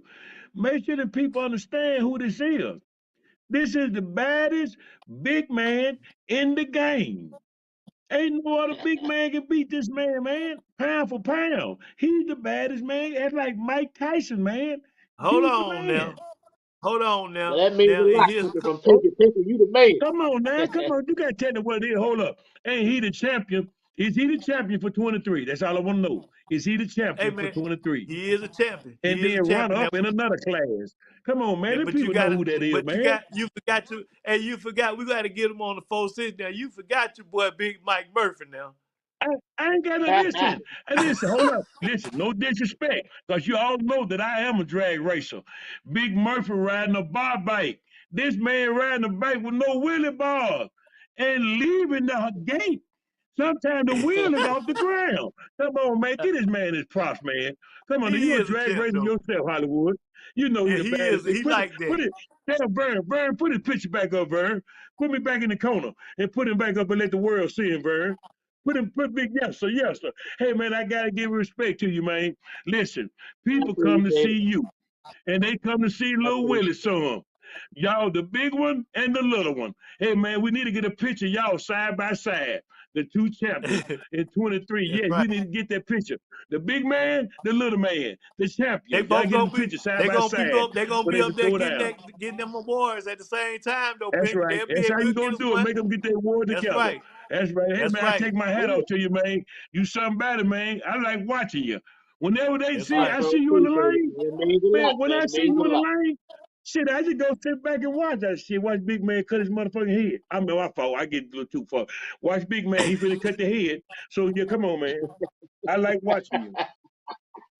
make sure that people understand who this is. This is the baddest big man in the game. Ain't no other big man can beat this man, man. Pound for pound. He's the baddest man. That's like Mike Tyson, man. Hold He's the on man. now. Hold on Well, now. that means Now, a and lot, here's people from Pinky, you the Come on now. Come man. on. You got to tell me what it is. Hold up. Ain't he the champion? Is he the champion for 23? That's all I want to know. Is he the hey champion for man, 23? he is a champion. And He is a then run champion now. up in another class. Come on, man. Let But you people know gotta, who that is, but man. you forgot to, and you forgot we gotta get him on the 4-6 now. You forgot your boy Big Mike Murphy now. I ain't got to listen. And listen, hold up. Listen, no disrespect, because you all know that I am a drag racer. Big Murphy riding a bar bike. This man riding a bike with no wheelie bars and leaving the gate. Sometimes the wheel is off the ground. Come on, man. Get this man his props, man. Come on, He you a is a drag champ racer though, yourself, Hollywood. You know he and the he baddest. is. Hey, He like put that. it. Tell Vern, put his picture back up, Vern. Put me back in the corner and put him back up and let the world see him, Vern. Put big yes sir, yes sir. Hey man, I gotta give respect to you, man. Listen, I people come to appreciate see it. you and they come to see I Lil Willie appreciate it. son. Y'all, the big one and the little one. Hey man, we need to get a picture, y'all side by side. The two champions in 23. That's Yeah, right. we need to get that picture. The big man, the little man, the They champions. Y'all both get gonna the be. picture side They by gonna be side up. They gonna so be they up can there throw down. getting them awards at the same time though, That's Pinky. right. They'll be That's how able you to get gonna us do it. one. Make them get their award That's together. right. That's right. Hey That's man, I right. take my hat Oh, off to you, man. You somebody, man. I like watching you. Whenever they That's see, I right. I so see you in the appreciate it, lane. man. It means a Man, lot, when man. I It see means you a in the lot. lane, shit, I just go sit back and watch that shit. Watch Big Man cut his motherfucking head. I mean, my fault. I get a little too far. Watch Big Man. He finna cut the head. So yeah, come on, man. I like watching you.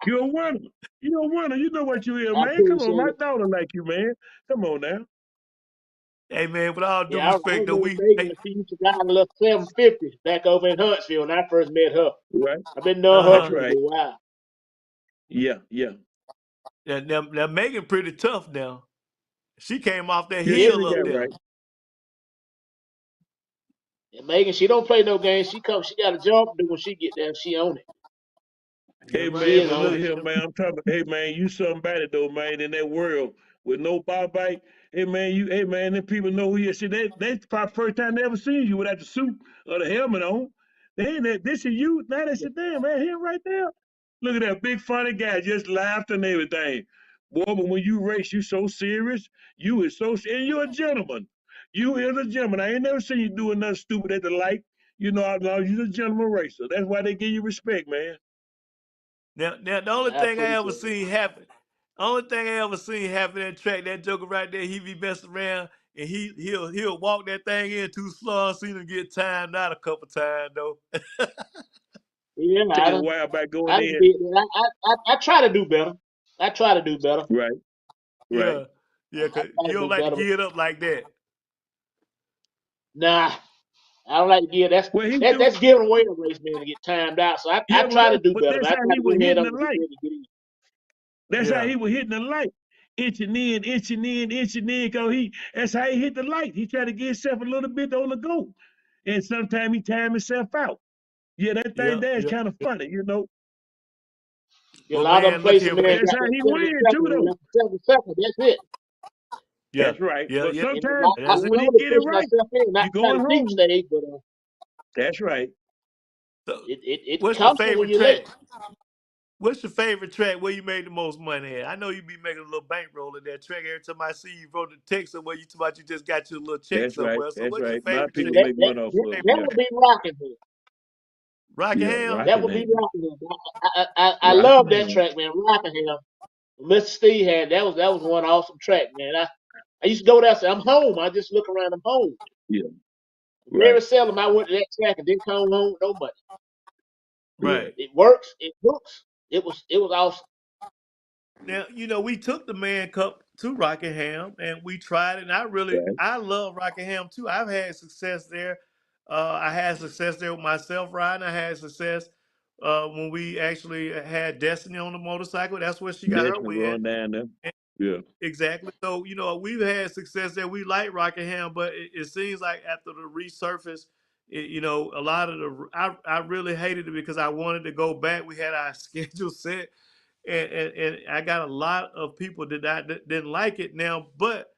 You're a winner. You're a winner. You know what you is, I man. Come on, appreciate my it. daughter like you, man. Come on now. Hey man, with all due Yeah, I respect though, remember we Megan hey, when she used to ride a little 750 back over in Huntsville when I first met her. Right? I've been knowing her That's uh-huh. for a right. little while. Yeah, yeah. Now Megan pretty tough now. She came off that Yes, sir, Yeah, hill you up got yeah. there. right. And Megan, she don't play no games. She got a job to do when she get there. She own it. That's Hey right. She man, is but on look it. here, man. I'm talking. Hey man, you somebody though, man. In that world with no bar bike. Hey man, Hey man, then people know who you are. See, that's probably first time they ever seen you without the suit or the helmet on. They ain't that. This is you. Now they said, damn, man, him right there. Look at that big funny guy, just laughed and everything. Boy, but when you race, you so serious. You is so, and you're a gentleman. You is a gentleman. I ain't never seen you doing nothing stupid at the light. You know, you're a gentleman racer. That's why they give you respect, man. Now, the only I thing I ever appreciate it. seen happen, only thing I ever seen happen at track, that joker right there, he be messing around and he'll walk that thing in too slow. I seen him get timed out a couple times though. Yeah, Take a while back going I done in. did that. I try to do better. I try to do better. Right, right. Yeah, yeah, I cause try you to don't do like to better. But get it up like that. nah, I don't like to give Well, he do. that's giving away a race, man, to get timed out. So I Yeah, try to do but better. that's But I how try he to was go ahead hitting on the and get light. ready to get in. That's how Yeah, he was hitting the light. Inching in, inching in, cause that's how he hit the light. He tried to get himself a little bit on the go. And sometimes he timed himself out. Yeah, that thing yeah, there is yeah. kind of funny, you know. Yeah, a Well, lot of them man, look places, here, But man, man. that's got how that he 7 seconds. win too, And though. after 7 seconds, that's it. Yeah, That's right. yeah, But yeah. And sometimes I That's it. when was he only get it pushing right, myself in, not you trying going to deep home. stage, but That's right. So, it what's your costs you when favorite you're late. track? What's your favorite track where you made the most money at? I know you be making a little bankroll at that track. Every time I see you wrote a text somewhere, you talk about you just got your little check That's right. somewhere. So That's what's your right. My favorite Yeah, track? people make money off of them. that Yeah. would be Rockingham. Yeah. Rockingham? That would be Rockingham. Rockingham. I love that Rockingham. track, man. Rockingham. Mr. Steve had that was one awesome track, man. I used to go there and say, I'm home. I just look around, I'm home. Yeah. Very Right. seldom I went to that track and didn't come home with no money. Right. Right. It works, it looks. It was awesome. Now, we took the Man Cup to Rockingham and we tried it. And Right. I love Rockingham too. I've had success there. I had success there with myself riding. I had success when we actually had Destiny on the motorcycle. That's where she got her Desmond win. run down there. Yeah. Exactly. So, we've had success there. We like Rockingham, but it seems like after the resurface, a lot of I really hated it because I wanted to go back. We had our schedule set, and I got a lot of people that didn't like it now. But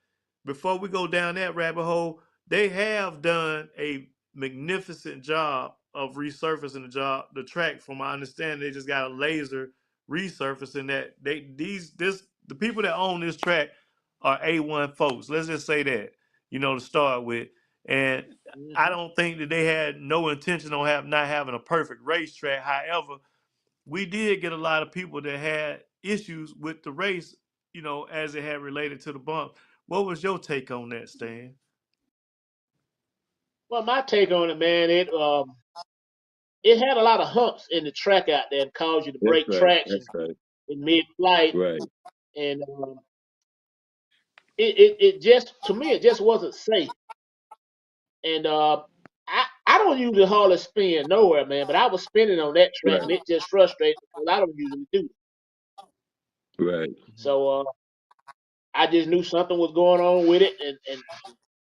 before we go down that rabbit hole, they have done a magnificent job of resurfacing the track. From my understanding, they just got a laser resurfacing that the people that own this track are A1 folks. Let's just say that, to start with. And I Hmm. don't think that they had no intention on not having a perfect racetrack. However, we did get a lot of people that had issues with the race, as it had related to the bump. What was your take on that, Stan? Well, my take on it, man, it had a lot of humps in the track out there and caused you to That's break right. traction That's right. in mid-flight, Right. and it just to me it just wasn't safe. And I don't usually hardly spin nowhere, man, but I was spinning on that track, and Right. it just frustrated me because I don't usually do it. Right. So I just knew something was going on with it, and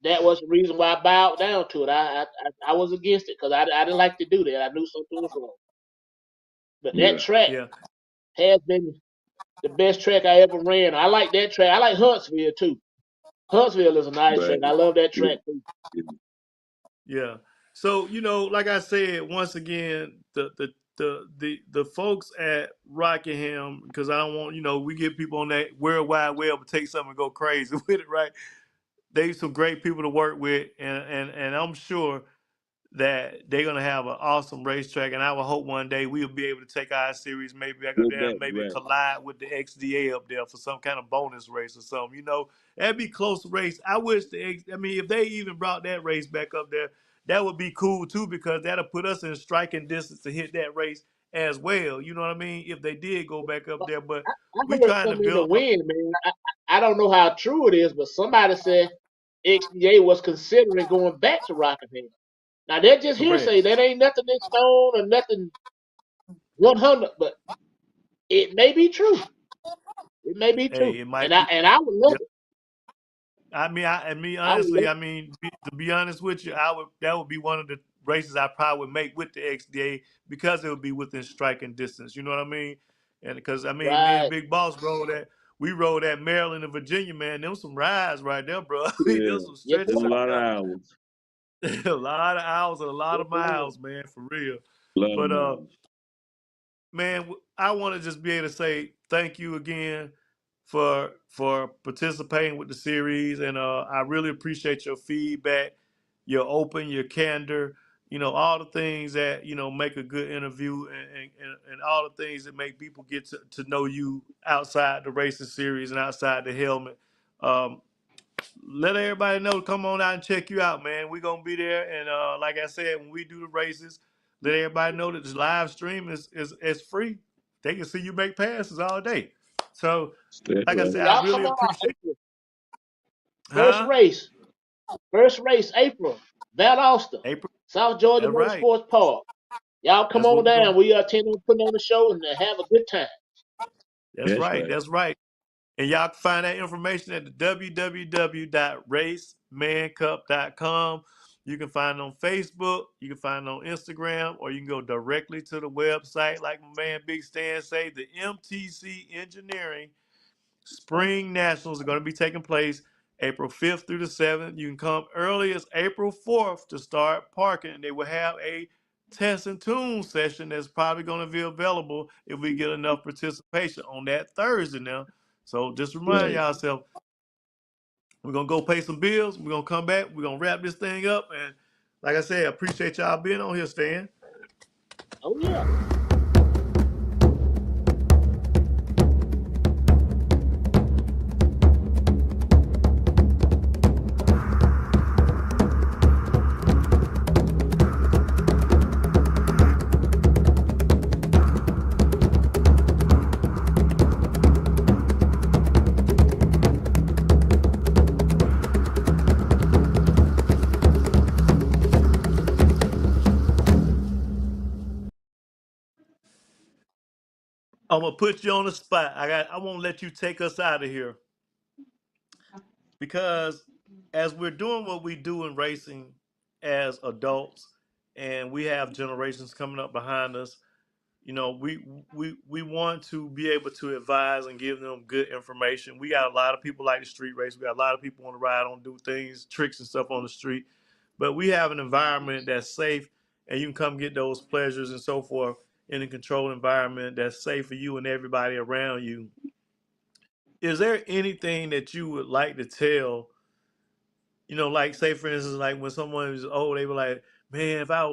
that was the reason why I bowed down to it. I was against it because I didn't like to do that. I knew something was wrong. But that Yeah. track Yeah, has been the best track I ever ran. I like that track. I like Huntsville too. Huntsville is a nice track. Right. I love that Yeah. track too. Yeah. yeah. So, like I said, once again, the folks at Rockingham, because I don't want, we get people on that World Wide Web to take something and go crazy with it, right? They some great people to work with, and I'm sure that they're gonna have an awesome racetrack, and I would hope one day we'll be able to take our series maybe back up Go there, back. and maybe Right. collide with the XDA up there for some kind of bonus race or something. That'd be close race. I wish I mean, if they even brought that race back up there, that would be cool too because that'll put us in striking distance to hit that race as well. You know what I mean? If they did go back up But there, but we I heard trying to something in the build up. wind, man. I don't know how true it is, but somebody said XDA was considering going back to Rockingham. Now that just Correct. hearsay. That ain't nothing in stone or nothing 100, but it may be true. It may be Hey, true, it and might I be. and I would love it. I mean, I would honestly, love I mean, to be honest with you, that would be one of the races I probably would make with the XDA because it would be within striking distance. You know what I mean? And because I mean, me and right. Big Boss we rode at Maryland and Virginia, man. Them some rides right there, bro. I mean, Yeah. them some Yes, There's stretches a right sir. lot of there. hours. a lot of hours and a lot Yes, of Lord. miles, man, for real. A lot of But miles. man, I want to just be able to say thank you again for participating with the series, and I really appreciate your feedback, your open, your candor, all the things that make a good interview, and all the things that make people get to know you outside the racing series and outside the helmet. Um, Let everybody know to come on out and check you out, man. We're gonna be there, and like I said, when we do the races, let everybody know that this live stream is free. They can see you make passes all day. So, That's like I right. said, I Y'all really come on out appreciate. April. First Huh? race. First race, April. Valdosta, April. South Georgia That's right. Motorsports Park. Y'all come That's what on we're gonna down. do. We are intending on putting on the show and have a good time. That's That's right. right. That's right. And y'all can find that information at the www.racemancup.com. You can find it on Facebook, you can find it on Instagram, or you can go directly to the website, like my man Big Stan say, the MTC Engineering Spring Nationals are going to be taking place April 5th through the 7th. You can come early as April 4th to start parking. They will have a test and tune session that's probably going to be available if we get enough participation on that Thursday now. So just remind Right. yourself, we're going to go pay some bills. We're going to come back. We're going to wrap this thing up. And like I said, I appreciate y'all being on here, Stan. Oh yeah. I'm going to put you on the spot. I won't let you take us out of here, because as we're doing what we do in racing as adults, and we have generations coming up behind us, we want to be able to advise and give them good information. We got a lot of people like the street race. We got a lot of people on the ride, on do things, tricks and stuff on the street, but we have an environment that's safe, and you can come get those pleasures and so forth in a controlled environment that's safe for you and everybody around you. Is there anything that you would like to tell, like, say for instance, like when someone was old, they were like, "Man, I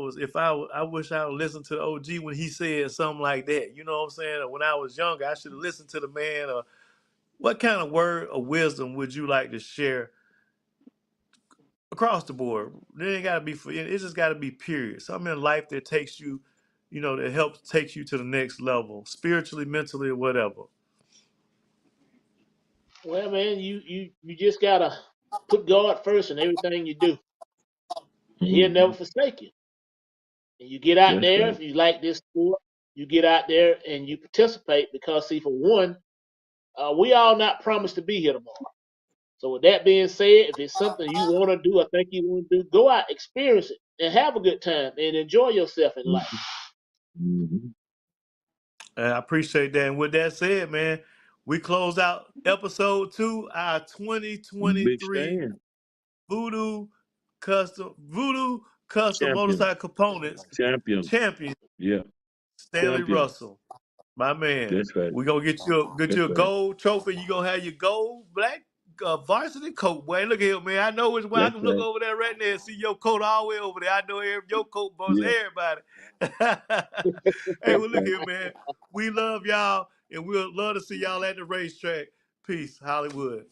wish I would listen to the OG when he said something like that." You know what I'm saying? Or when I was younger, I should have listened to the man. Or what kind of word of wisdom would you like to share across the board? It ain't got to be for. It just got to be period. Something in life that takes you, that helps take you to the next level, spiritually, mentally, or whatever. Well, man, you just gotta put God first in everything you do, and He'll never Hmm. forsake you. And you get out That's there right. if you like this sport. You get out there and you participate because, see, for one, we all not promised to be here tomorrow. So with that being said, if it's something you want to do or think you want to do, go out, experience it, and have a good time and enjoy yourself in life. Hmm. And I appreciate that. And with that said, man, we close out episode 2, our Big 2023 Stan. Voodoo Custom Champion. Motorcycle Components Champion. champion, Yeah. Stanley Champion. Russell. My man. That's right. We're gonna get That's you a right. gold trophy. You're gonna have your gold black varsity coat. Boy, look here, man. I know which one. I That's can look right. over there right there and see your coat all the way over there. I know your coat boss Yeah. everybody. Hey, That's well, look right. here, man. We love y'all, and we'll love to see y'all at the racetrack. Peace, Hollywood.